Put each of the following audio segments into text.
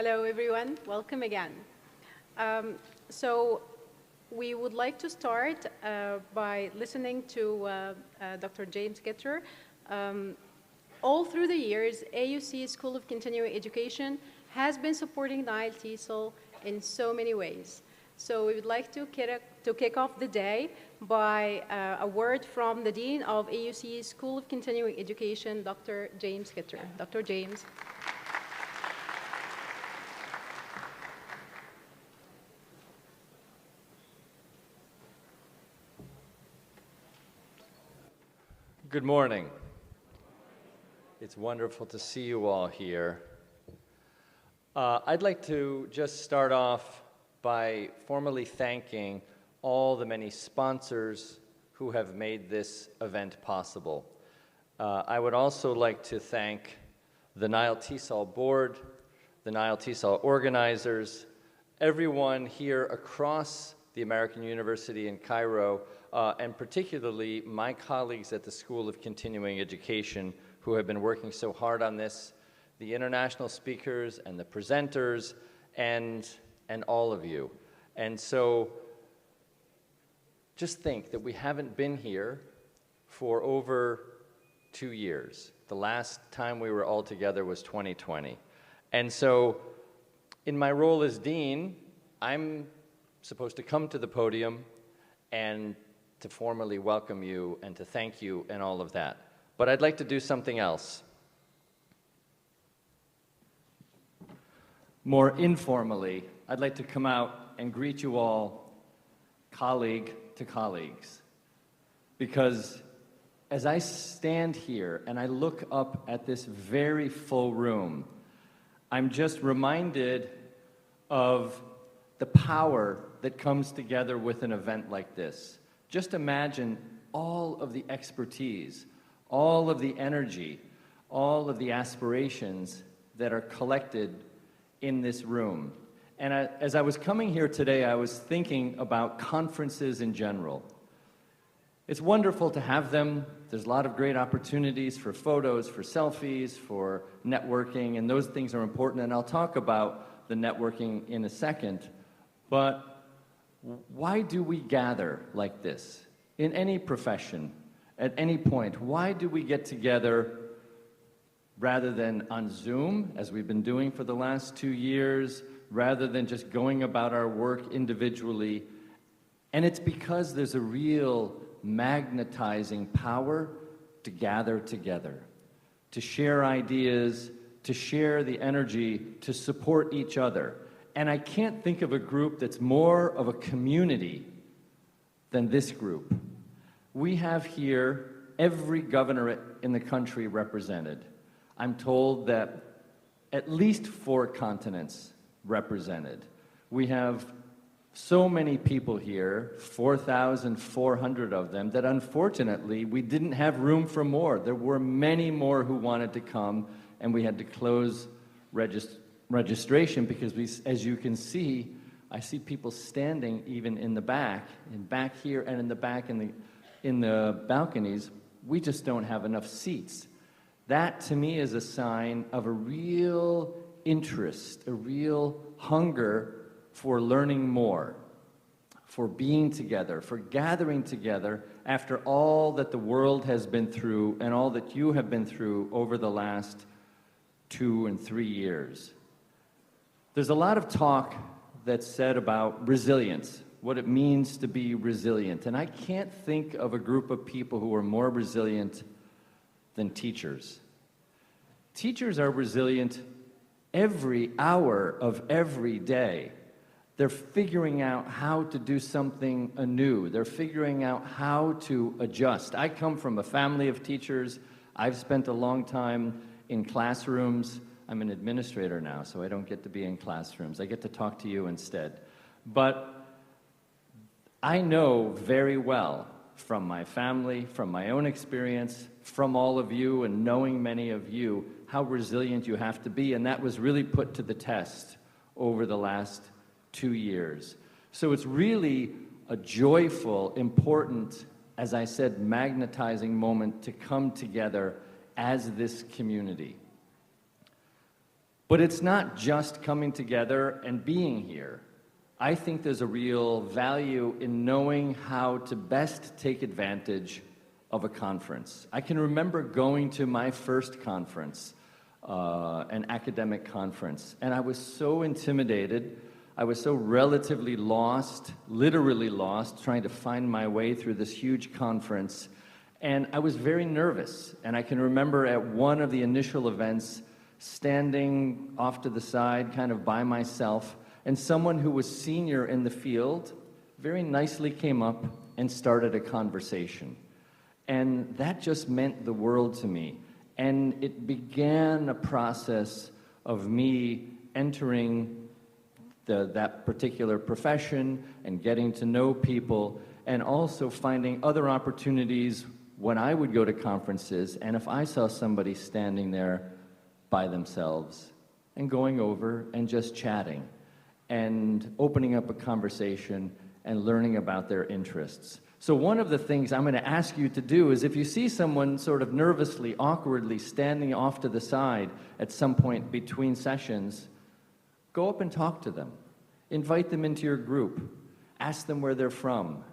Hello, everyone. Welcome again. So we would like to start by listening to Dr. James Gitter. All through the years, AUC School of Continuing Education has been supporting NileTESOL in so many ways. So we would like to kick off the day by a word from the Dean of AUC School of Continuing Education, Dr. James Gitter. Dr. James. Good morning. It's wonderful to see you all here. I'd like to just start off by formally thanking all the many sponsors who have made this event possible. I would also like to thank the NileTESOL board, the NileTESOL organizers, everyone here across the American University in Cairo, and particularly my colleagues at the School of Continuing Education who have been working so hard on this, the international speakers and the presenters, and all of you. And so just think that we haven't been here for over 2 years. The last time we were all together was 2020. And so in my role as dean, I'm supposed to come to the podium and to formally welcome you and to thank you and all of that. But I'd like to do something else. More informally, I'd like to come out and greet you all colleague to colleagues. Because as I stand here and I look up at this very full room, I'm just reminded of the power that comes together with an event like this. Just imagine all of the expertise, all of the energy, all of the aspirations that are collected in this room. And as I was coming here today, I was thinking about conferences in general. It's wonderful to have them. There's a lot of great opportunities for photos, for selfies, for networking, and those things are important, and I'll talk about the networking in a second. But why do we gather like this? In any profession, at any point, why do we get together rather than on Zoom, as we've been doing for the last 2 years, rather than just going about our work individually? And it's because there's a real magnetizing power to gather together, to share ideas, to share the energy, to support each other. And I can't think of a group that's more of a community than this group. We have here every governorate in the country represented. I'm told that at least 4 continents represented. We have so many people here, 4,400 of them, that unfortunately we didn't have room for more. There were many more who wanted to come, and we had to close registration because as you can see, I see people standing even in the back, and back here and in the back in the balconies. We just don't have enough seats. That to me is a sign of a real interest, a real hunger for learning more, for being together, for gathering together after all that the world has been through and all that you have been through over the last 2 and 3 years. There's a lot of talk that's said about resilience, what it means to be resilient. And I can't think of a group of people who are more resilient than teachers. Teachers are resilient every hour of every day. They're figuring out how to do something anew. They're figuring out how to adjust. I come from a family of teachers. I've spent a long time in classrooms. I'm an administrator now, so I don't get to be in classrooms. I get to talk to you instead. But I know very well from my family, from my own experience, from all of you and knowing many of you, how resilient you have to be, and that was really put to the test over the last 2 years. So it's really a joyful, important, as I said, magnetizing moment to come together as this community. But it's not just coming together and being here. I think there's a real value in knowing how to best take advantage of a conference. I can remember going to my first conference, an academic conference, and I was so intimidated. I was so relatively lost, literally lost, trying to find my way through this huge conference. And I was very nervous. And I can remember at one of the initial events, standing off to the side, kind of by myself, and someone who was senior in the field very nicely came up and started a conversation. And that just meant the world to me. And it began a process of me entering that particular profession and getting to know people, and also finding other opportunities when I would go to conferences, and if I saw somebody standing there by themselves and going over and just chatting and opening up a conversation and learning about their interests. So one of the things I'm going to ask you to do is, if you see someone sort of nervously, awkwardly standing off to the side at some point between sessions, go up and talk to them. Invite them into your group. Ask them where they're from.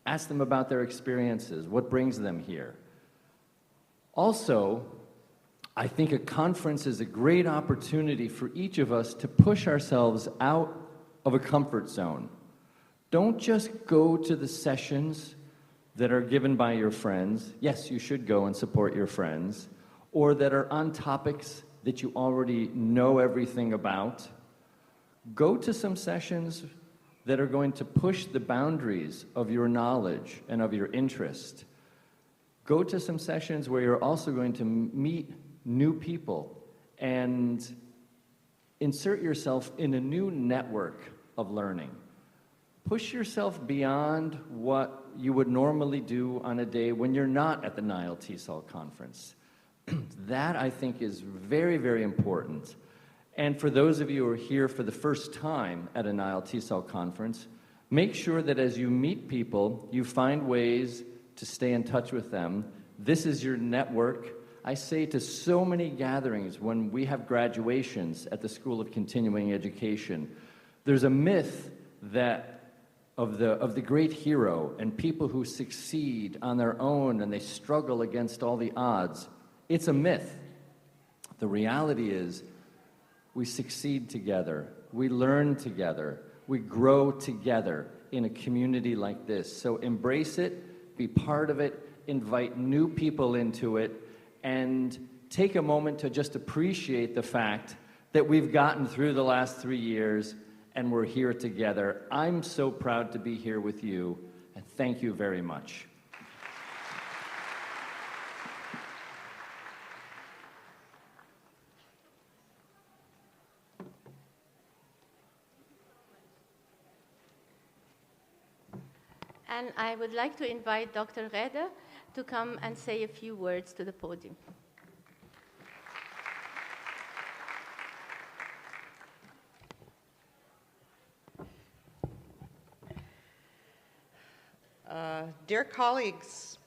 Ask them about their experiences, what brings them here. Also, I think a conference is a great opportunity for each of us to push ourselves out of a comfort zone. Don't just go to the sessions that are given by your friends. Yes, you should go and support your friends, or that are on topics that you already know everything about. Go to some sessions that are going to push the boundaries of your knowledge and of your interest. Go to some sessions where you're also going to meet new people and insert yourself in a new network of learning. Push yourself beyond what you would normally do on a day when you're not at the NileTESOL conference. That, I think, is very, very important. And for those of you who are here for the first time at a NileTESOL conference, make sure that as you meet people, you find ways to stay in touch with them. This is your network. I say to so many gatherings when we have graduations at the School of Continuing Education, there's a myth that of the great hero and people who succeed on their own and they struggle against all the odds. It's a myth. The reality is we succeed together, we learn together, we grow together in a community like this. So embrace it, be part of it, invite new people into it, and take a moment to just appreciate the fact that we've gotten through the last 3 years and we're here together. I'm so proud to be here with you, and thank you very much. And I would like to invite Dr. Rede to come and say a few words to the podium. Dear colleagues,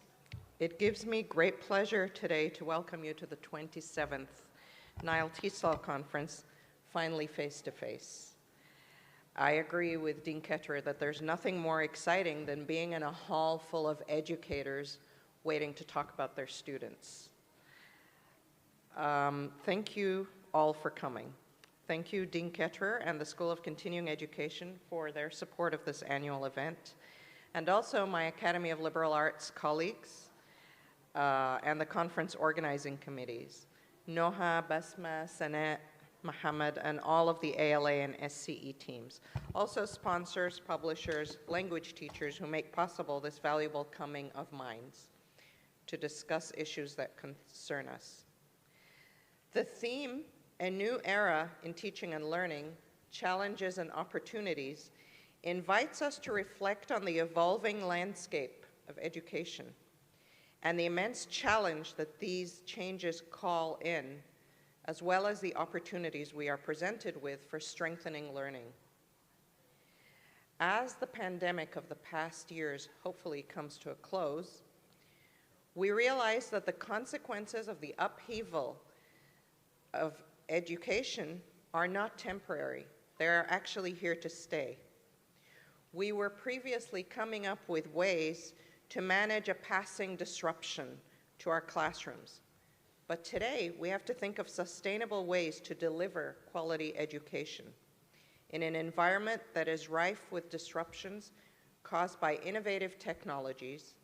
it gives me great pleasure today to welcome you to the 27th NileTESOL conference, finally face-to-face. I agree with Dean Ketterer that there's nothing more exciting than being in a hall full of educators waiting to talk about their students. Thank you all for coming. Thank you, Dean Ketterer and the School of Continuing Education for their support of this annual event, and also my Academy of Liberal Arts colleagues and the conference organizing committees, Noha, Basma, Sanet, Mohammed, and all of the ALA and SCE teams. Also sponsors, publishers, language teachers who make possible this valuable coming of minds to discuss issues that concern us. The theme, A New Era in Teaching and Learning, Challenges and Opportunities, invites us to reflect on the evolving landscape of education and the immense challenge that these changes call in, as well as the opportunities we are presented with for strengthening learning. As the pandemic of the past years hopefully comes to a close, we realize that the consequences of the upheaval of education are not temporary. They are actually here to stay. We were previously coming up with ways to manage a passing disruption to our classrooms. But today, we have to think of sustainable ways to deliver quality education in an environment that is rife with disruptions caused by innovative technologies,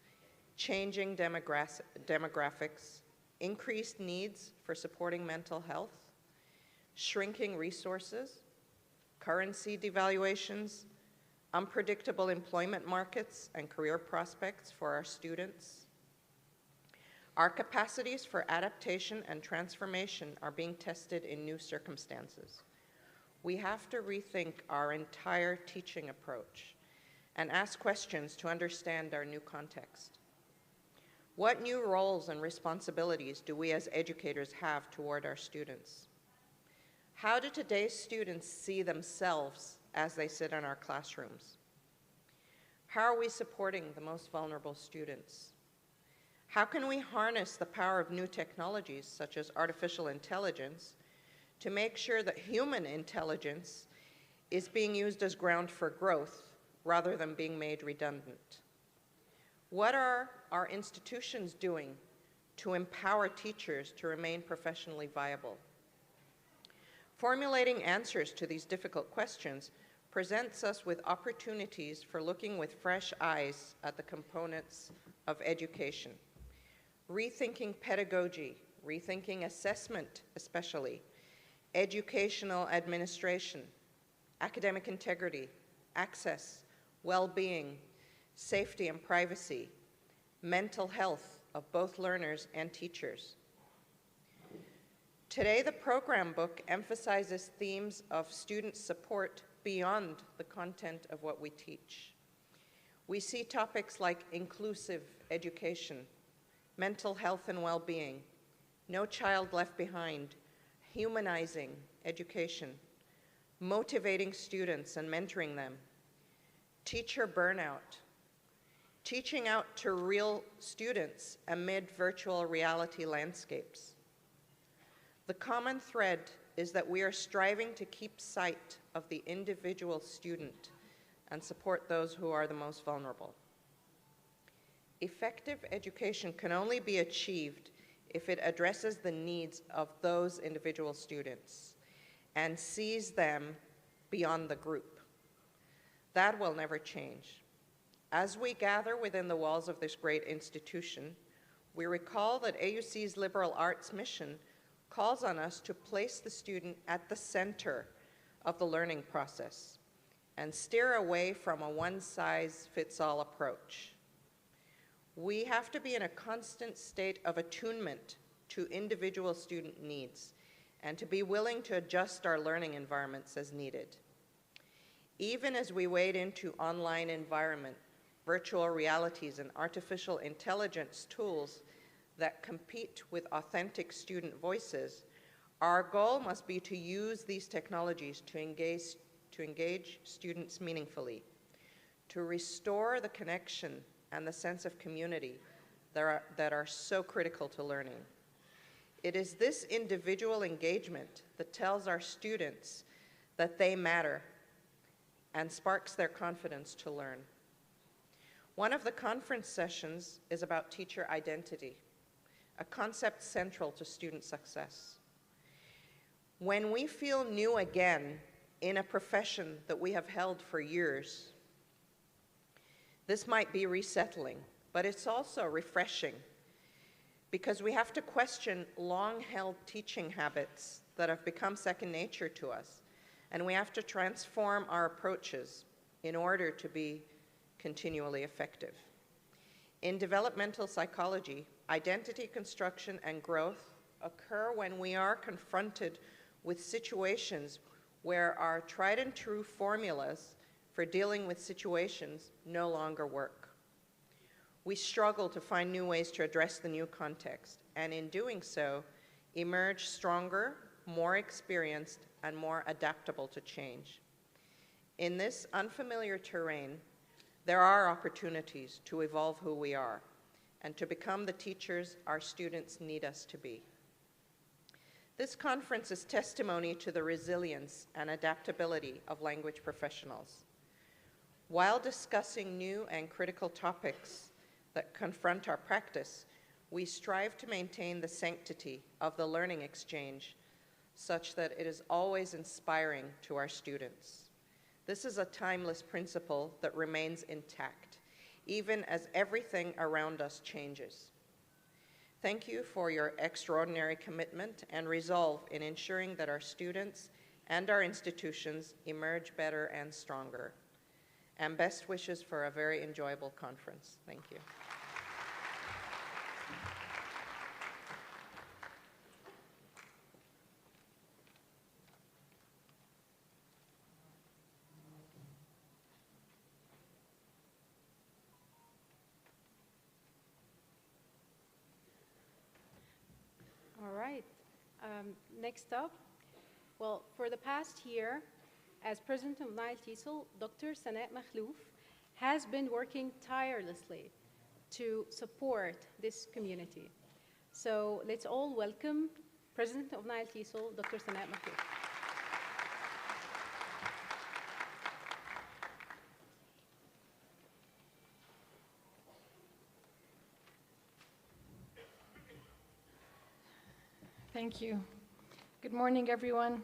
changing demographics, increased needs for supporting mental health, shrinking resources, currency devaluations, unpredictable employment markets and career prospects for our students. Our capacities for adaptation and transformation are being tested in new circumstances. We have to rethink our entire teaching approach and ask questions to understand our new context. What new roles and responsibilities do we as educators have toward our students? How do today's students see themselves as they sit in our classrooms? How are we supporting the most vulnerable students? How can we harness the power of new technologies, such as artificial intelligence, to make sure that human intelligence is being used as ground for growth rather than being made redundant? What are our institutions doing to empower teachers to remain professionally viable? Formulating answers to these difficult questions presents us with opportunities for looking with fresh eyes at the components of education, rethinking pedagogy, rethinking assessment especially, educational administration, academic integrity, access, well-being, safety and privacy, mental health of both learners and teachers. Today, the program book emphasizes themes of student support beyond the content of what we teach. We see topics like inclusive education, mental health and well-being, no child left behind, humanizing education, motivating students and mentoring them, teacher burnout, teaching out to real students amid virtual reality landscapes. The common thread is that we are striving to keep sight of the individual student and support those who are the most vulnerable. Effective education can only be achieved if it addresses the needs of those individual students and sees them beyond the group. That will never change. As we gather within the walls of this great institution, we recall that AUC's liberal arts mission calls on us to place the student at the center of the learning process and steer away from a one-size-fits-all approach. We have to be in a constant state of attunement to individual student needs and to be willing to adjust our learning environments as needed. Even as we wade into online environment, virtual realities, and artificial intelligence tools that compete with authentic student voices, our goal must be to use these technologies to engage students meaningfully, to restore the connection and the sense of community that are so critical to learning. It is this individual engagement that tells our students that they matter and sparks their confidence to learn. One of the conference sessions is about teacher identity, a concept central to student success. When we feel new again in a profession that we have held for years, this might be resettling, but it's also refreshing because we have to question long-held teaching habits that have become second nature to us, and we have to transform our approaches in order to be continually effective. In developmental psychology, identity construction and growth occur when we are confronted with situations where our tried and true formulas for dealing with situations no longer work. We struggle to find new ways to address the new context, and in doing so, emerge stronger, more experienced, and more adaptable to change. In this unfamiliar terrain, there are opportunities to evolve who we are and to become the teachers our students need us to be. This conference is testimony to the resilience and adaptability of language professionals. While discussing new and critical topics that confront our practice, we strive to maintain the sanctity of the learning exchange such that it is always inspiring to our students. This is a timeless principle that remains intact, even as everything around us changes. Thank you for your extraordinary commitment and resolve in ensuring that our students and our institutions emerge better and stronger. And best wishes for a very enjoyable conference. Thank you. All right. Next up, well, for the past year, as president of NileTESOL, Dr. Sanaa Makhlouf has been working tirelessly to support this community. So let's all welcome President of NileTESOL, Dr. Sanaa Makhlouf. Thank you. Good morning, everyone.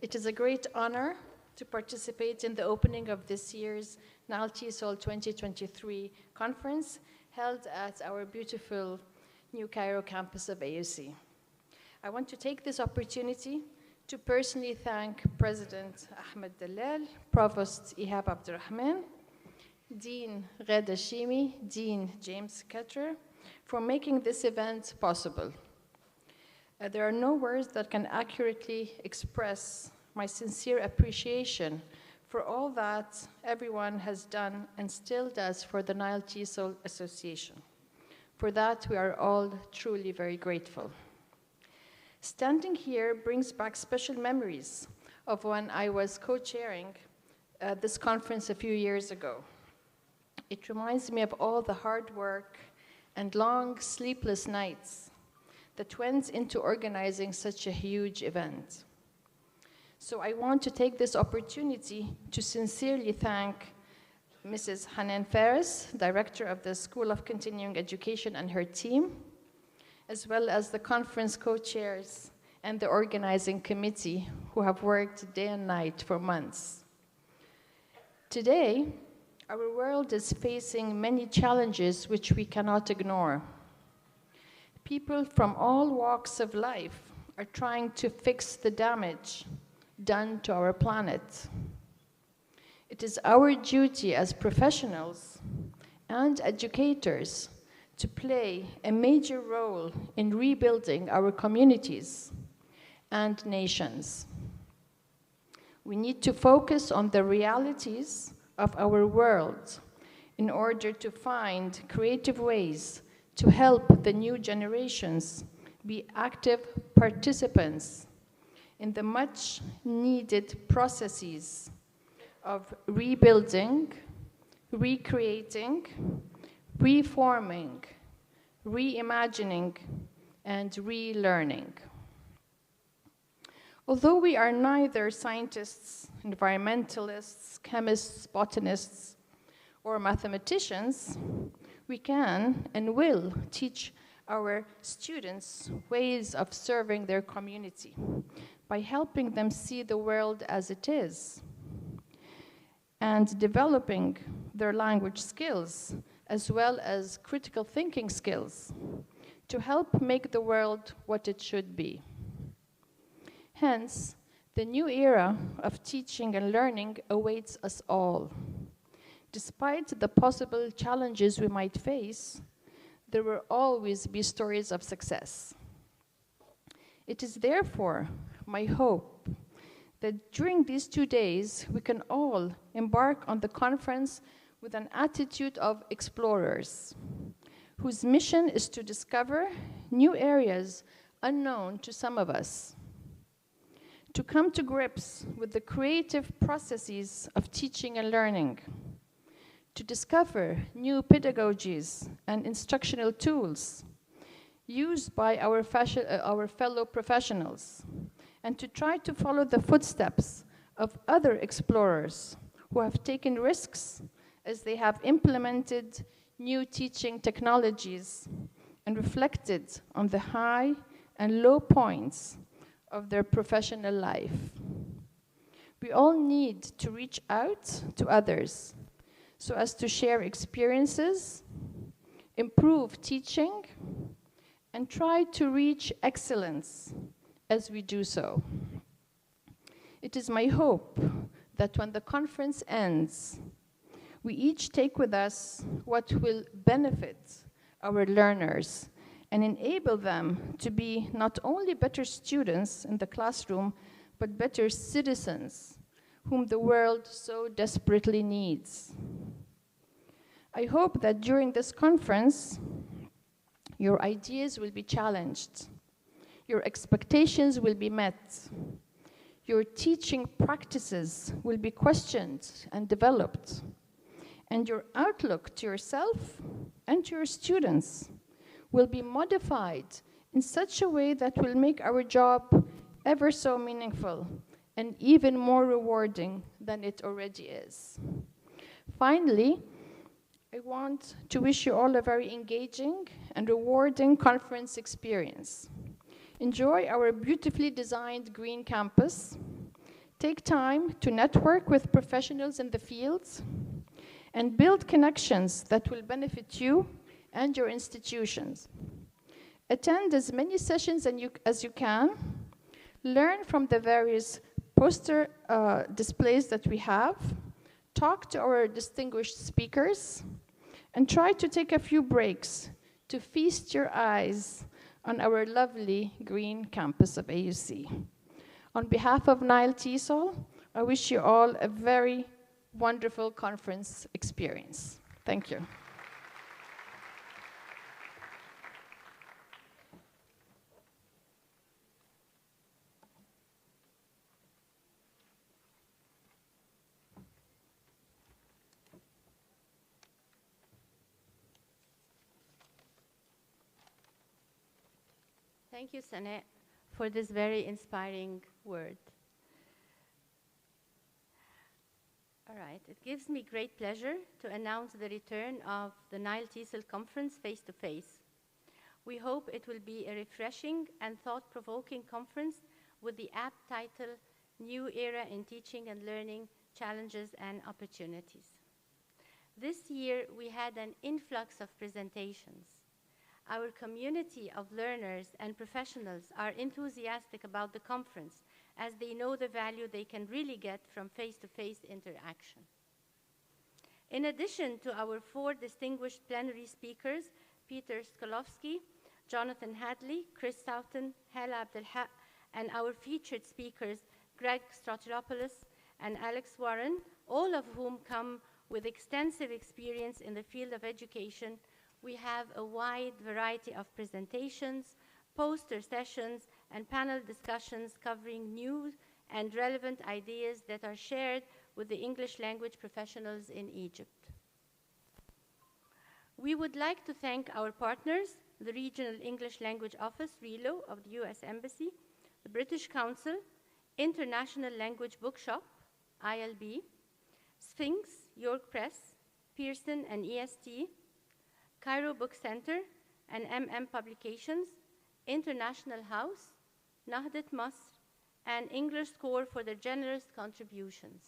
It is a great honor to participate in the opening of this year's NileTESOL 2023 conference held at our beautiful New Cairo campus of AUC. I want to take this opportunity to personally thank President Ahmed Dalal, Provost Ihab Abdurrahman, Dean Ghada Shimi, Dean James Ketter, for making this event possible. There are no words that can accurately express my sincere appreciation for all that everyone has done and still does for the NileTESOL Association. For that, we are all truly very grateful. Standing here brings back special memories of when I was co-chairing this conference a few years ago. It reminds me of all the hard work and long sleepless nights that went into organizing such a huge event. So I want to take this opportunity to sincerely thank Mrs. Hanan Faris, Director of the School of Continuing Education, and her team, as well as the conference co-chairs and the organizing committee who have worked day and night for months. Today, our world is facing many challenges which we cannot ignore. People from all walks of life are trying to fix the damage done to our planet. It is our duty as professionals and educators to play a major role in rebuilding our communities and nations. We need to focus on the realities of our world in order to find creative ways to help the new generations be active participants in the much needed processes of rebuilding, recreating, reforming, reimagining, and relearning. Although we are neither scientists, environmentalists, chemists, botanists, or mathematicians, we can and will teach our students ways of serving their community by helping them see the world as it is and developing their language skills as well as critical thinking skills to help make the world what it should be. Hence, the new era of teaching and learning awaits us all. Despite the possible challenges we might face, there will always be stories of success. It is therefore my hope that during these 2 days, we can all embark on the conference with an attitude of explorers, whose mission is to discover new areas unknown to some of us, to come to grips with the creative processes of teaching and learning, to discover new pedagogies and instructional tools used by our fellow professionals, and to try to follow the footsteps of other explorers who have taken risks as they have implemented new teaching technologies and reflected on the high and low points of their professional life. We all need to reach out to others so as to share experiences, improve teaching, and try to reach excellence as we do so. It is my hope that when the conference ends, we each take with us what will benefit our learners and enable them to be not only better students in the classroom, but better citizens whom the world so desperately needs. I hope that during this conference, your ideas will be challenged, your expectations will be met, your teaching practices will be questioned and developed, and your outlook to yourself and to your students will be modified in such a way that will make our job ever so meaningful and even more rewarding than it already is. Finally, I want to wish you all a very engaging and rewarding conference experience. Enjoy our beautifully designed green campus. Take time to network with professionals in the fields and build connections that will benefit you and your institutions. Attend as many sessions as you can. Learn from the various poster displays that we have. Talk to our distinguished speakers, and try to take a few breaks to feast your eyes on our lovely green campus of AUC. On behalf of NileTESOL, I wish you all a very wonderful conference experience. Thank you. Thank you, Saneh, for this very inspiring word. All right, it gives me great pleasure to announce the return of the NileTESOL conference face-to-face. We hope it will be a refreshing and thought-provoking conference with the apt title, New Era in Teaching and Learning, Challenges and Opportunities. This year, we had an influx of presentations. Our community of learners and professionals are enthusiastic about the conference as they know the value they can really get from face-to-face interaction. In addition to our 4 distinguished plenary speakers, Peter Skolowski, Jonathan Hadley, Chris Soughton, Hala Abdelhaq, and our featured speakers, Greg Stratilopoulos and Alex Warren, all of whom come with extensive experience in the field of education, we have a wide variety of presentations, poster sessions, and panel discussions covering new and relevant ideas that are shared with the English language professionals in Egypt. We would like to thank our partners, the Regional English Language Office, RELO, of the US Embassy, the British Council, International Language Bookshop, ILB, Sphinx, York Press, Pearson and EST, Cairo Book Center and Publications, International House, Nahdat Masr, and English Score for their generous contributions.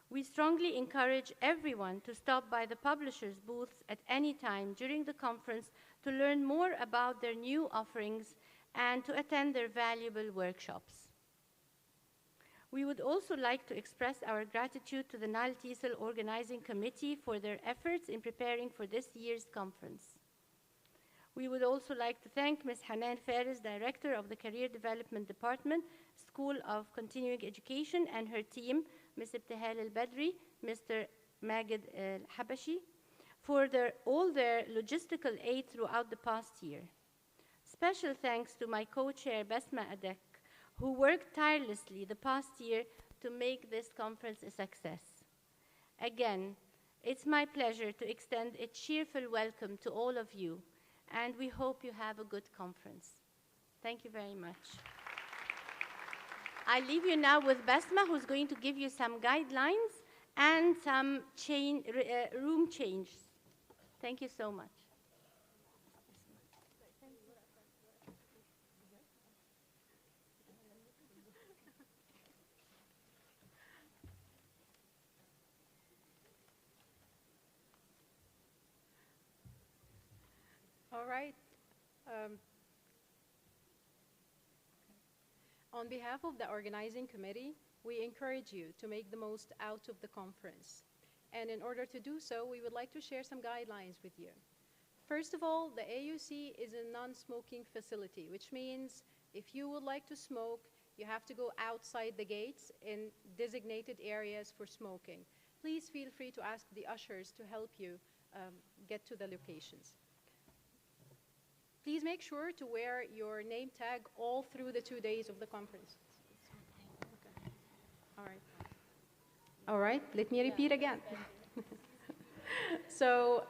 We strongly encourage everyone to stop by the publishers' booths at any time during the conference to learn more about their new offerings and to attend their valuable workshops. We would also like to express our gratitude to the NileTESOL Organizing Committee for their efforts in preparing for this year's conference. We would also like to thank Ms. Hanan Faris, Director of the Career Development Department, School of Continuing Education, and her team, Ms. Ibtihal Al-Badri, Mr. Magid Al-Habashi, for all their logistical aid throughout the past year. Special thanks to my co-chair, Basma Adek, who worked tirelessly the past year to make this conference a success. Again, it's my pleasure to extend a cheerful welcome to all of you. and we hope you have a good conference. Thank you very much. I leave you now with Basma, who's going to give you some guidelines and some room changes. Thank you so much. All right. On behalf of the organizing committee, we encourage you to make the most out of the conference. And in order to do so, we would like to share some guidelines with you. First of all, the AUC is a non-smoking facility, which means if you would like to smoke, you have to go outside the gates in designated areas for smoking. Please feel free to ask the ushers to help you get to the locations. Please make sure to wear your name tag all through the 2 days of the conference. Okay. All right. All right, let me repeat again. So,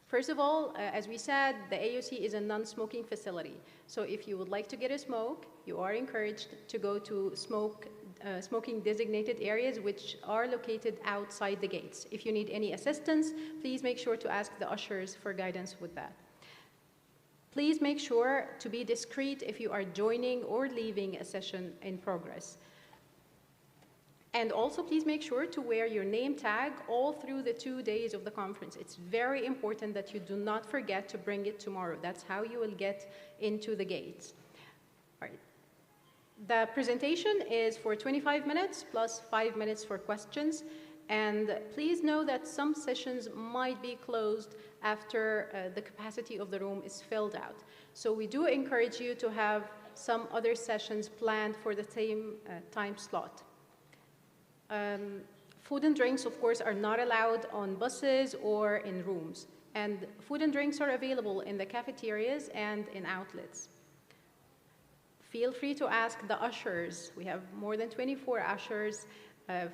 first of all, as we said, the AUC is a non-smoking facility. So if you would like to get a smoke, you are encouraged to go to smoking designated areas which are located outside the gates. If you need any assistance, please make sure to ask the ushers for guidance with that. Please make sure to be discreet if you are joining or leaving a session in progress. And also, please make sure to wear your name tag all through the 2 days of the conference. It's very important that you do not forget to bring it tomorrow. That's how you will get into the gates. All right. The presentation is for 25 minutes plus 5 minutes for questions. And please know that some sessions might be closed after the capacity of the room is filled out. So we do encourage you to have some other sessions planned for the same time slot. Food and drinks, of course, are not allowed on buses or in rooms. And food and drinks are available in the cafeterias and in outlets. Feel free to ask the ushers. We have more than 24 ushers.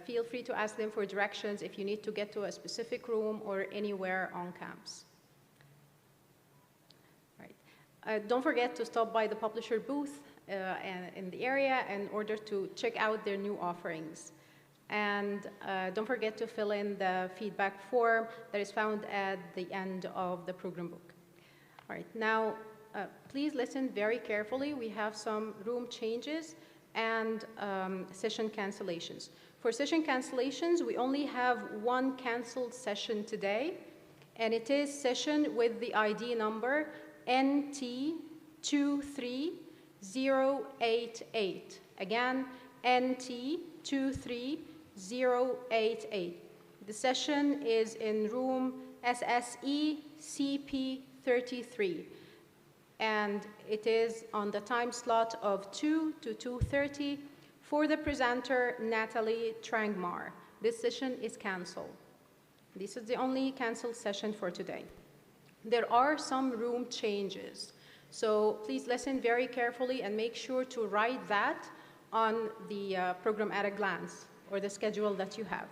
Feel free to ask them for directions if you need to get to a specific room or anywhere on campus. Right. Don't forget to stop by the publisher booth in the area in order to check out their new offerings. And don't forget to fill in the feedback form that is found at the end of the program book. All right, now please listen very carefully. We have some room changes and session cancellations. For session cancellations, we only have one canceled session today, and it is session with the ID number NT23088. Again, NT23088. The session is in room SSE CP33, and it is on the time slot of 2 to 2:30 for the presenter, Natalie Trangmar. This session is canceled. This is the only canceled session for today. There are some room changes, so please listen very carefully and make sure to write that on the program at a glance, or the schedule that you have.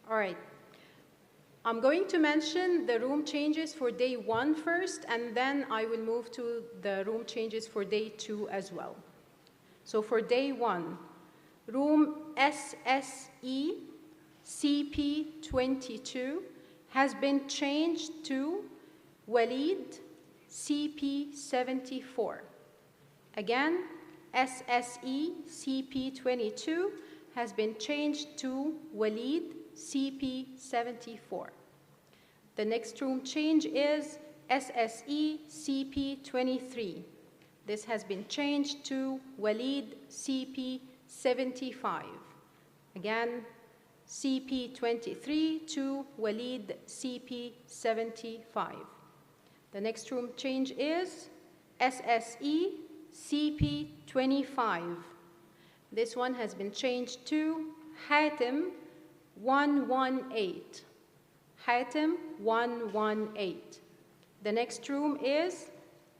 All right. I'm going to mention the room changes for day 1 first, and then I will move to the room changes for day 2 as well. So for day 1, room SSE CP22 has been changed to Walid CP74. Again, SSE CP22 has been changed to Walid CP74. The next room change is SSE CP23. This has been changed to Walid CP75. Again, CP23 to Walid CP75. The next room change is SSE CP25. This one has been changed to Hatem 118. Hatem 118. The next room is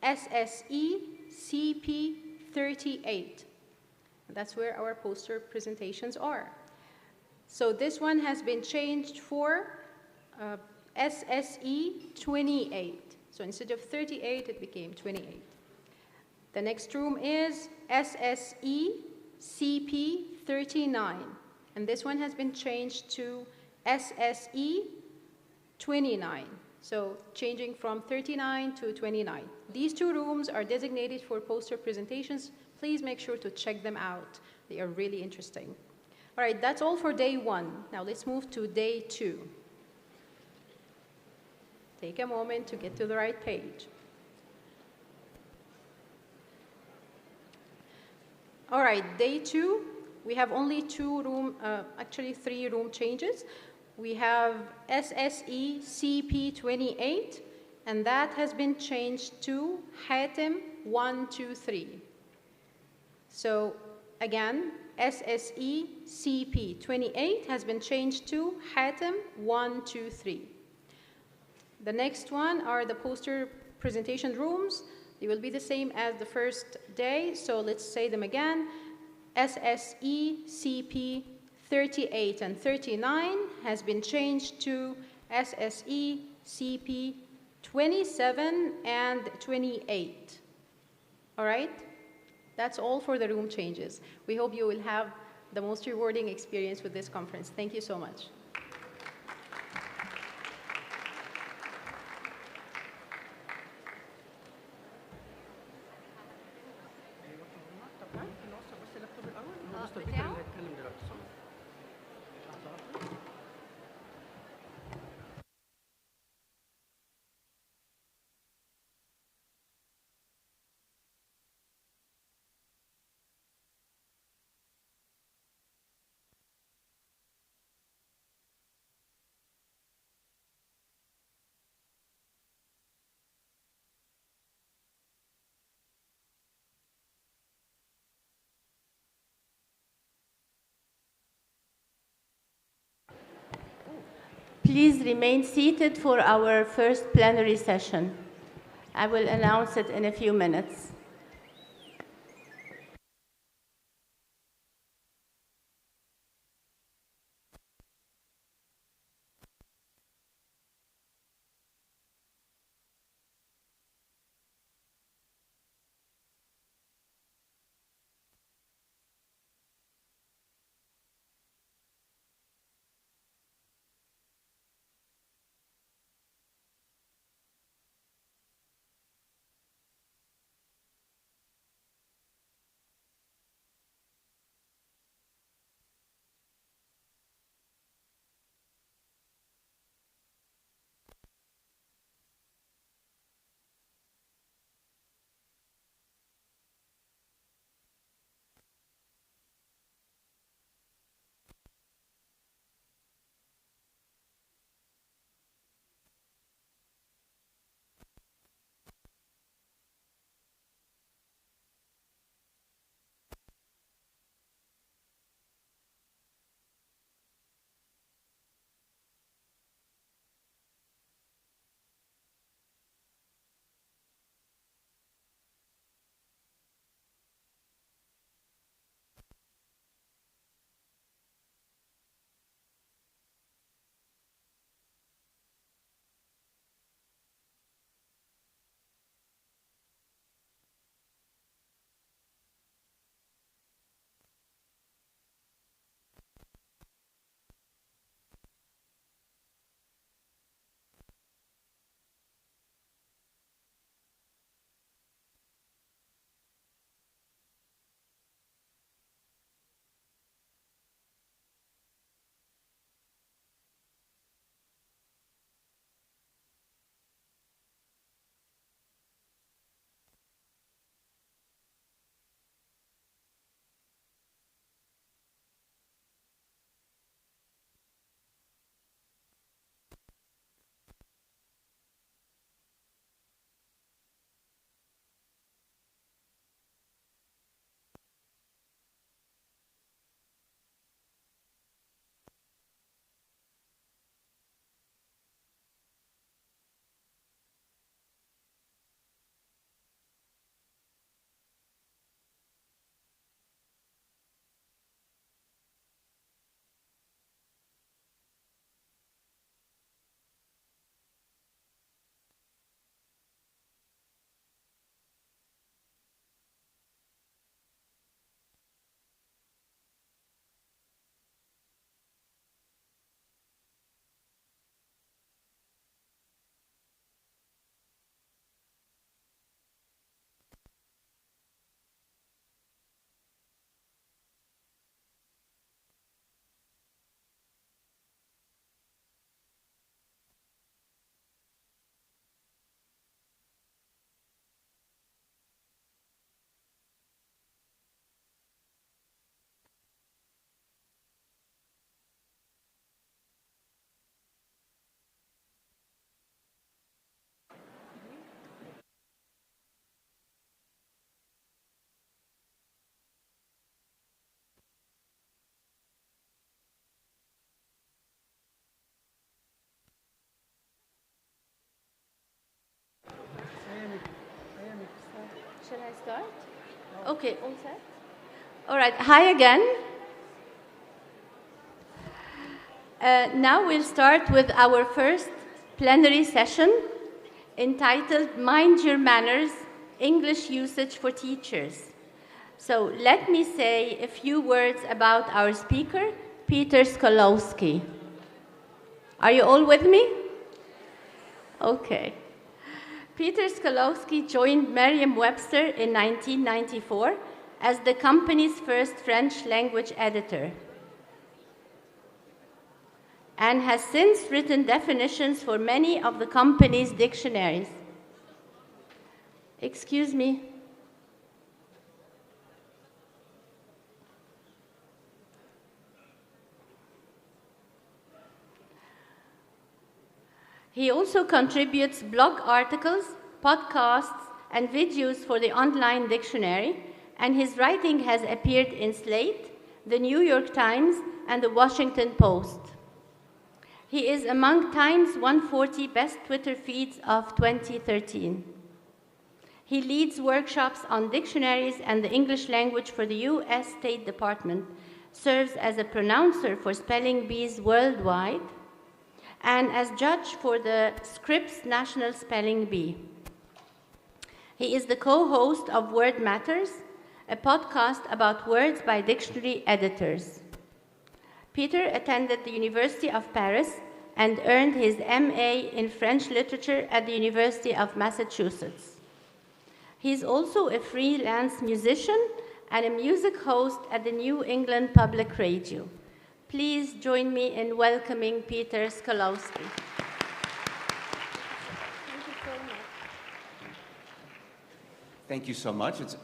SSE CP38. That's where our poster presentations are. So this one has been changed for SSE 28. So instead of 38, it became 28. The next room is SSE CP 39. And this one has been changed to SSE 29. So changing from 39 to 29. These two rooms are designated for poster presentations. Please make sure to check them out. They are really interesting. All right, that's all for day one. Now let's move to day two. Take a moment to get to the right page. All right, day two, we have only actually three room changes. We have SSE CP 28, and that has been changed to Hatem 123. So again, SSE CP 28 has been changed to Hatem 123. The next one are the poster presentation rooms. They will be the same as the first day, so let's say them again. SSE CP 38 and 39 has been changed to SSE CP 27 and 28. All right? That's all for the room changes. We hope you will have the most rewarding experience with this conference. Thank you so much. Please remain seated for our first plenary session. I will announce it in a few minutes. I start? Okay, all set? All right, hi again. Now we'll start with our first plenary session entitled Mind Your Manners, English Usage for Teachers. So let me say a few words about our speaker, Peter Skolowski. Are you all with me? Okay. Peter Skolowski joined Merriam-Webster in 1994 as the company's first French language editor, and has since written definitions for many of the company's dictionaries. Excuse me. He also contributes blog articles, podcasts, and videos for the online dictionary, and his writing has appeared in Slate, the New York Times, and the Washington Post. He is among Time's 140 best Twitter feeds of 2013. He leads workshops on dictionaries and the English language for the U.S. State Department, serves as a pronouncer for spelling bees worldwide, and as judge for the Scripps National Spelling Bee. He is the co-host of Word Matters, a podcast about words by dictionary editors. Peter attended the University of Paris and earned his MA in French literature at the University of Massachusetts. He is also a freelance musician and a music host at the New England Public Radio. Please join me in welcoming Peter Skolowski. Thank you so much. It's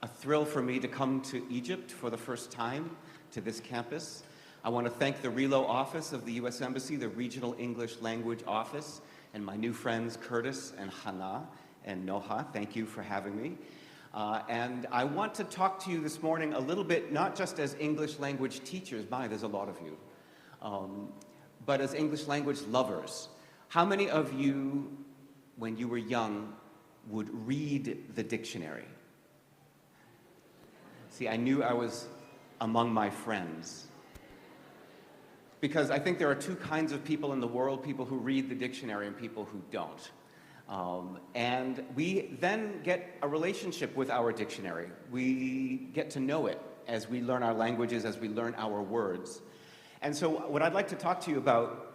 a thrill for me to come to Egypt for the first time to this campus. I want to thank the Relo office of the U.S. Embassy, the Regional English Language Office, and my new friends Curtis and Hannah and Noha. Thank you for having me. And I want to talk to you this morning a little bit, not just as English language teachers, there's a lot of you, but as English language lovers. How many of you, when you were young, would read the dictionary? See, I knew I was among my friends. Because I think there are two kinds of people in the world, people who read the dictionary and people who don't. And we then get a relationship with our dictionary. We get to know it as we learn our languages, as we learn our words. And so what I'd like to talk to you about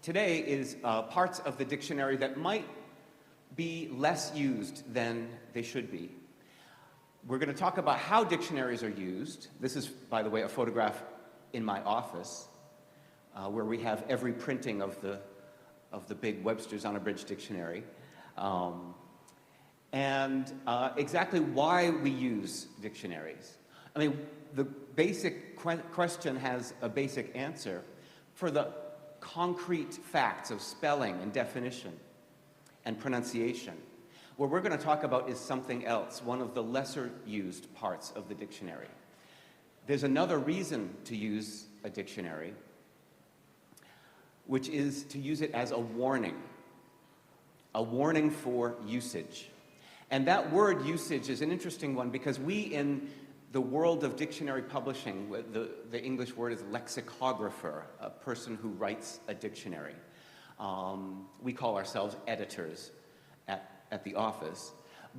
today is parts of the dictionary that might be less used than they should be. We're going to talk about how dictionaries are used. This is, by the way, a photograph in my office where we have every printing of the big Webster's Unabridged dictionary. And exactly why we use dictionaries. I mean, the basic question has a basic answer. For the concrete facts of spelling and definition and pronunciation, what we're going to talk about is something else, one of the lesser used parts of the dictionary. There's another reason to use a dictionary, which is to use it as a warning for usage. And that word usage is an interesting one because we, in the world of dictionary publishing, the English word is lexicographer, a person who writes a dictionary. We call ourselves editors at the office.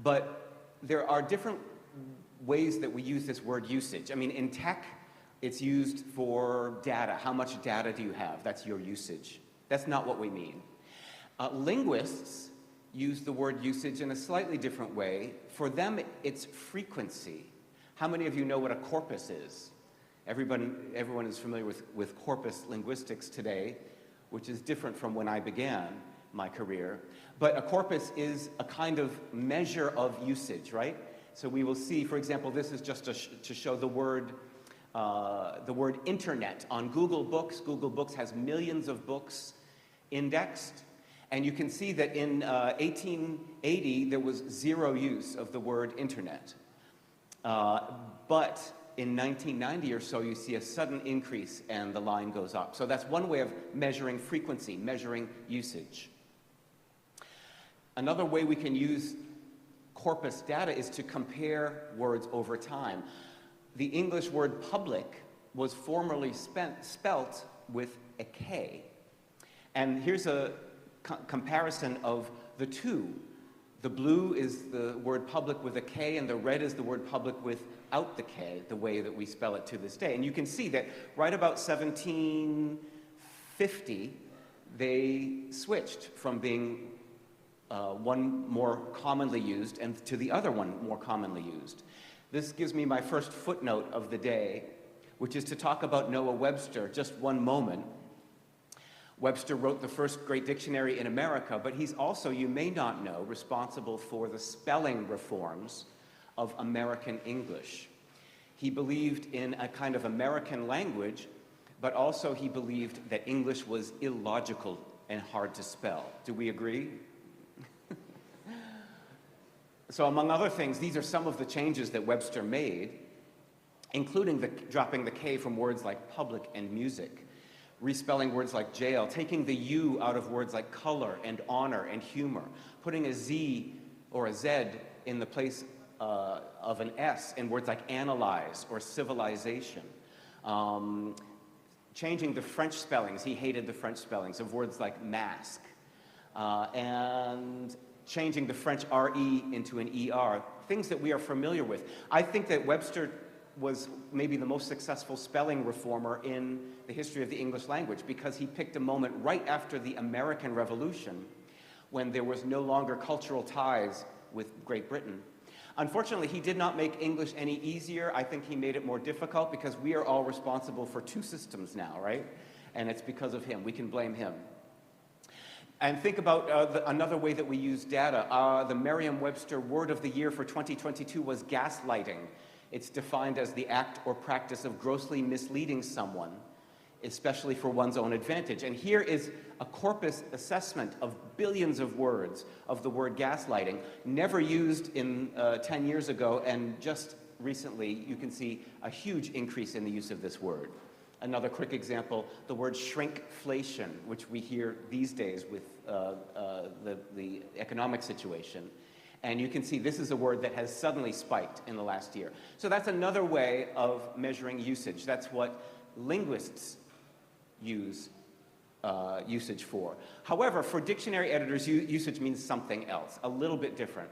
But there are different ways that we use this word usage. I mean, in tech, it's used for data. How much data do you have? That's your usage. That's not what we mean. Linguists use the word usage in a slightly different way. For them, it's frequency. How many of you know what a corpus is? Everyone is familiar with corpus linguistics today, which is different from when I began my career. But a corpus is a kind of measure of usage, right? So we will see, for example, this is just to show the word internet on Google Books. Google Books has millions of books indexed. And you can see that in 1880, there was zero use of the word internet. But in 1990 or so, you see a sudden increase and the line goes up. So that's one way of measuring frequency, measuring usage. Another way we can use corpus data is to compare words over time. The English word public was formerly spelt with a K. And here's a comparison of the two. The blue is the word public with a K, and the red is the word public without the K, the way that we spell it to this day. And you can see that right about 1750, they switched from being one more commonly used and to the other one more commonly used. This gives me my first footnote of the day, which is to talk about Noah Webster just one moment. Webster wrote the first great dictionary in America, but he's also, you may not know, responsible for the spelling reforms of American English. He believed in a kind of American language, but also he believed that English was illogical and hard to spell. Do we agree? So among other things, these are some of the changes that Webster made, including dropping the K from words like public and music, respelling words like jail, taking the U out of words like color and honor and humor, putting a Z or a Z in the place of an S in words like analyze or civilization, changing the French spellings. He hated the French spellings of words like mask, and changing the French RE into an ER, things that we are familiar with. I think that Webster was maybe the most successful spelling reformer in the history of the English language because he picked a moment right after the American Revolution when there was no longer cultural ties with Great Britain. Unfortunately, he did not make English any easier. I think he made it more difficult because we are all responsible for two systems now, right? And it's because of him. We can blame him. And think about another way that we use data. The Merriam-Webster word of the year for 2022 was gaslighting. It's defined as the act or practice of grossly misleading someone, especially for one's own advantage. And here is a corpus assessment of billions of words of the word gaslighting, never used in 10 years ago, and just recently you can see a huge increase in the use of this word. Another quick example, the word shrinkflation, which we hear these days with the economic situation. And you can see this is a word that has suddenly spiked in the last year. So that's another way of measuring usage. That's what linguists use usage for. However, for dictionary editors, usage means something else, a little bit different.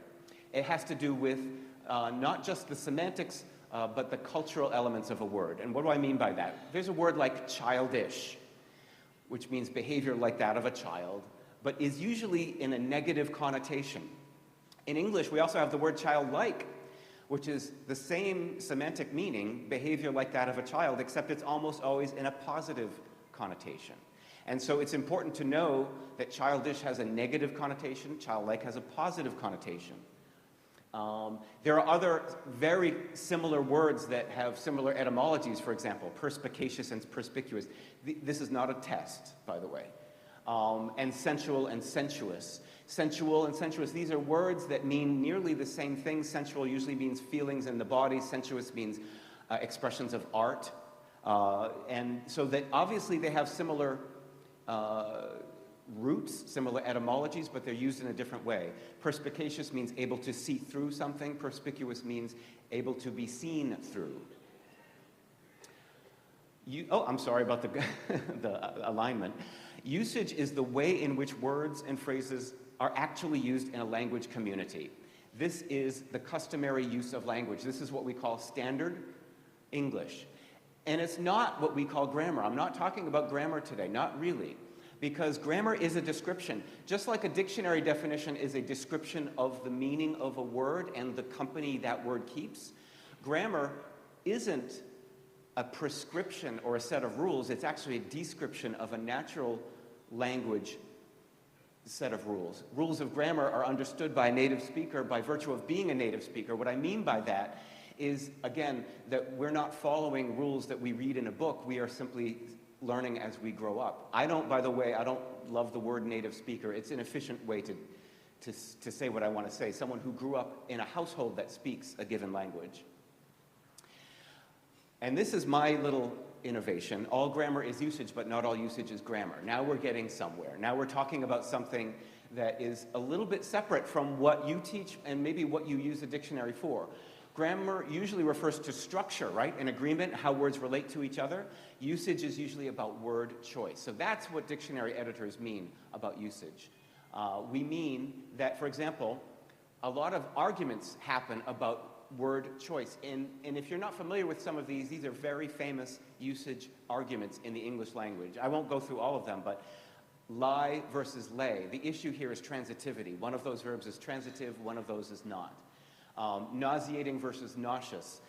It has to do with not just the semantics, but the cultural elements of a word. And what do I mean by that? There's a word like childish, which means behavior like that of a child, but is usually in a negative connotation. In English, we also have the word childlike, which is the same semantic meaning, behavior like that of a child, except it's almost always in a positive connotation. And so it's important to know that childish has a negative connotation, childlike has a positive connotation. There are other very similar words that have similar etymologies, for example, perspicacious and perspicuous. This is not a test, by the way. And sensual and sensuous. Sensual and sensuous, these are words that mean nearly the same thing. Sensual usually means feelings in the body. Sensuous means expressions of art. And so that obviously they have similar roots, similar etymologies, but they're used in a different way. Perspicacious means able to see through something. Perspicuous means able to be seen through. I'm sorry about the alignment. Usage is the way in which words and phrases are actually used in a language community. This is the customary use of language. This is what we call standard English. And it's not what we call grammar. I'm not talking about grammar today, not really. Because grammar is a description. Just like a dictionary definition is a description of the meaning of a word and the company that word keeps, grammar isn't a prescription or a set of rules. It's actually a description of a natural language set of rules. Rules of grammar are understood by a native speaker by virtue of being a native speaker. What I mean by that is, again, that we're not following rules that we read in a book. We are simply learning as we grow up. By the way, I don't love the word native speaker. It's an efficient way to say what I want to say. Someone who grew up in a household that speaks a given language. And this is my little innovation. All grammar is usage, but not all usage is grammar. Now we're getting somewhere. Now we're talking about something that is a little bit separate from what you teach and maybe what you use a dictionary for. Grammar usually refers to structure, right? An agreement, how words relate to each other. Usage is usually about word choice. So that's what dictionary editors mean about usage. We mean that, for example, a lot of arguments happen about word choice. And if you're not familiar with some of these are very famous usage arguments in the English language. I won't go through all of them, but lie versus lay. The issue here is transitivity. One of those verbs is transitive, one of those is not. Nauseating versus nauseous.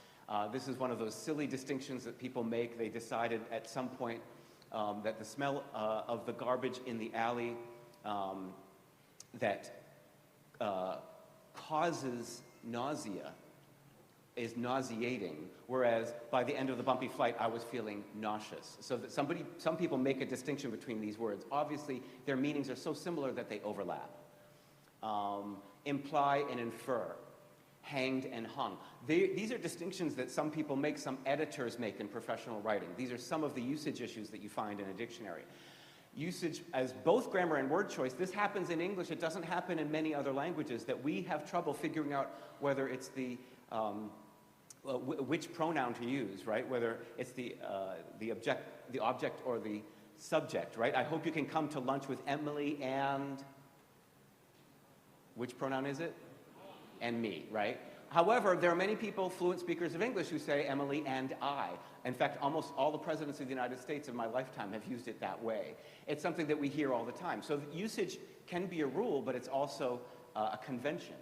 This is one of those silly distinctions that people make. They decided at some point that the smell of the garbage in the alley that causes nausea is nauseating, whereas by the end of the bumpy flight, I was feeling nauseous. So that some people make a distinction between these words. Obviously, their meanings are so similar that they overlap. Imply and infer. Hanged and hung. These are distinctions that some people make, some editors make in professional writing. These are some of the usage issues that you find in a dictionary. Usage as both grammar and word choice, this happens in English. It doesn't happen in many other languages, that we have trouble figuring out whether it's the which pronoun to use, right? Whether it's the object or the subject, right? I hope you can come to lunch with Emily and which pronoun is it? And me, right? However, there are many people, fluent speakers of English, who say Emily and I. In fact, almost all the presidents of the United States in my lifetime have used it that way. It's something that we hear all the time. So usage can be a rule, but it's also a convention.